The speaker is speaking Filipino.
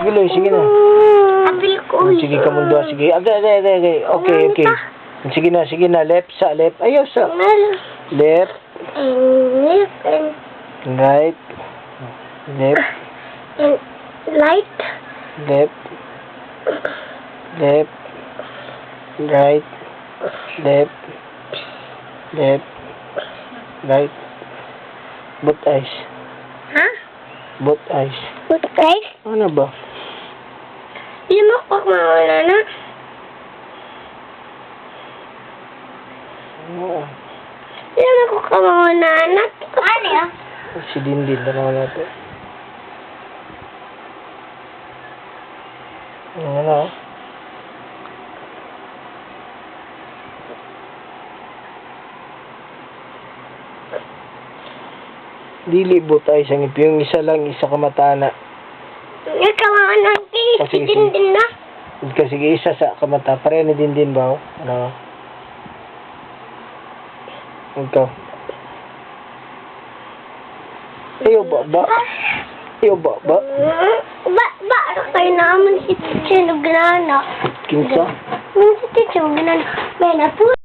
Sige, Loy, sige na. Apil ko. Sige ka mundo, sige. Okay. Sige na. Left. Ayaw sa. Left. Right. Left. Light. Left. Right. Left. Right. Both eyes. Ha? Both eyes. Good guys. Ano ba? Limak pa mawala na. Limak ko ka mawala na. Ano yan? Si Dindin na naman natin. Ano? Dili butay sa ngipin. Yung isa lang, isa kamatana. Nakawakan ng si Dindin na. Kasi isa sa kamata. Pareho ni Dindin ba? Ano? Ikaw. Ayaw ba? Ano kayo naman si Teacher Nograna? Kinsa? Si Teacher Nograna. May